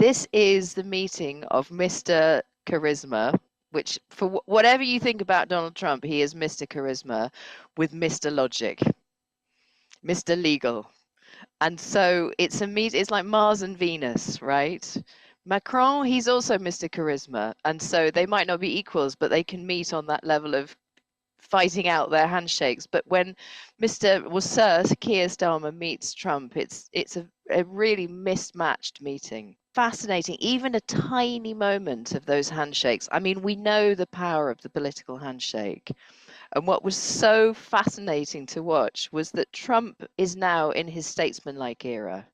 This is the meeting of Mr. Charisma, which, for whatever you think about Donald Trump, he is Mr. Charisma with Mr. Logic, Mr. Legal. And so it's a meet. It's like Mars and Venus, right? Macron, he's also Mr. Charisma, and so they might not be equals, but they can meet on that level of fighting out their handshakes. But when Sir Keir Starmer meets Trump, it's a really mismatched meeting. Fascinating, even a tiny moment of those handshakes. I mean, we know the power of the political handshake. And what was so fascinating to watch was that Trump is now in his statesmanlike era.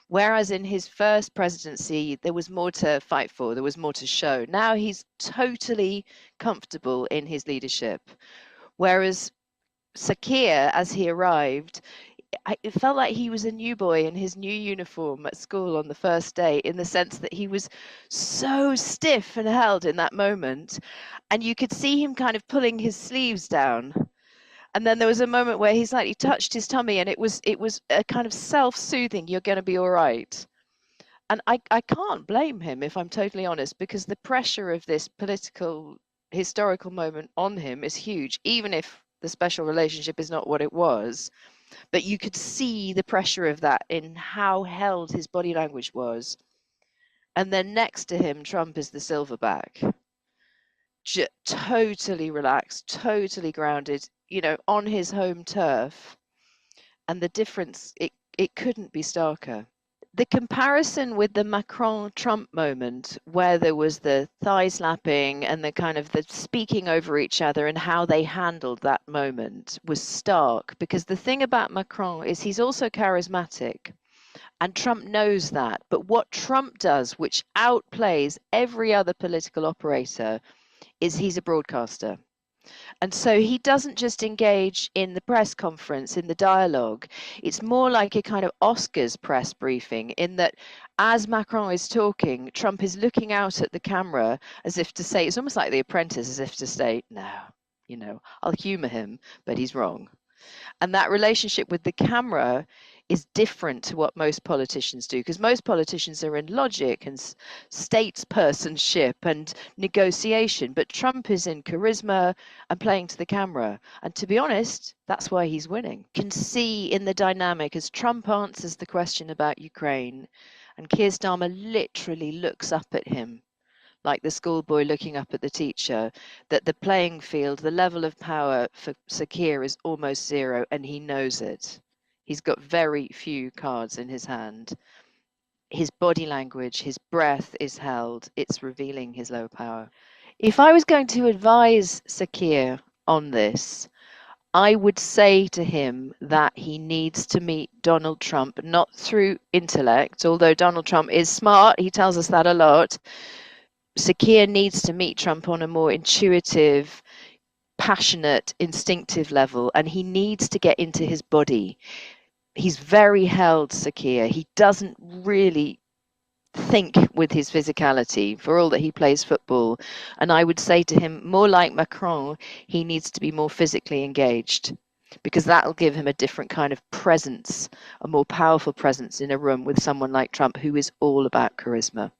Whereas in his first presidency, there was more to fight for, there was more to show. Now he's totally comfortable in his leadership. Whereas Sir Keir, as he arrived, it felt like he was a new boy in his new uniform at school on the first day, in the sense that he was so stiff and held in that moment. And you could see him kind of pulling his sleeves down. And then there was a moment where he slightly touched his tummy, and it was a kind of self-soothing, you're going to be all right. And I can't blame him, if I'm totally honest, because the pressure of this political, historical moment on him is huge, even if the special relationship is not what it was. But you could see the pressure of that in how held his body language was. And then next to him, Trump is the silverback. Totally relaxed, totally grounded, on his home turf. And the difference, it couldn't be starker. The comparison with the Macron-Trump moment, where there was the thigh slapping and the kind of the speaking over each other and how they handled that moment, was stark. Because the thing about Macron is he's also charismatic, and Trump knows that. But what Trump does, which outplays every other political operator, is he's a broadcaster. And so he doesn't just engage in the press conference, in the dialogue. It's more like a kind of Oscars press briefing, in that as Macron is talking, Trump is looking out at the camera as if to say, it's almost like The Apprentice, as if to say, no, I'll humor him, but he's wrong. And that relationship with the camera is different to what most politicians do, because most politicians are in logic and statespersonship and negotiation, but Trump is in charisma and playing to the camera. And to be honest, that's why he's winning. You can see in the dynamic as Trump answers the question about Ukraine, and Keir Starmer literally looks up at him like the schoolboy looking up at the teacher, that the playing field, the level of power for Sir Keir is almost zero, and he knows it. He's got very few cards in his hand. His body language, his breath is held. It's revealing his low power. If I was going to advise Sir Keir on this, I would say to him that he needs to meet Donald Trump, not through intellect, although Donald Trump is smart, he tells us that a lot. Sir Keir needs to meet Trump on a more intuitive, passionate, instinctive level, and he needs to get into his body. He's very held, Sir Keir. He doesn't really think with his physicality, for all that he plays football. And I would say to him, more like Macron, he needs to be more physically engaged, because that'll give him a different kind of presence, a more powerful presence in a room with someone like Trump, who is all about charisma.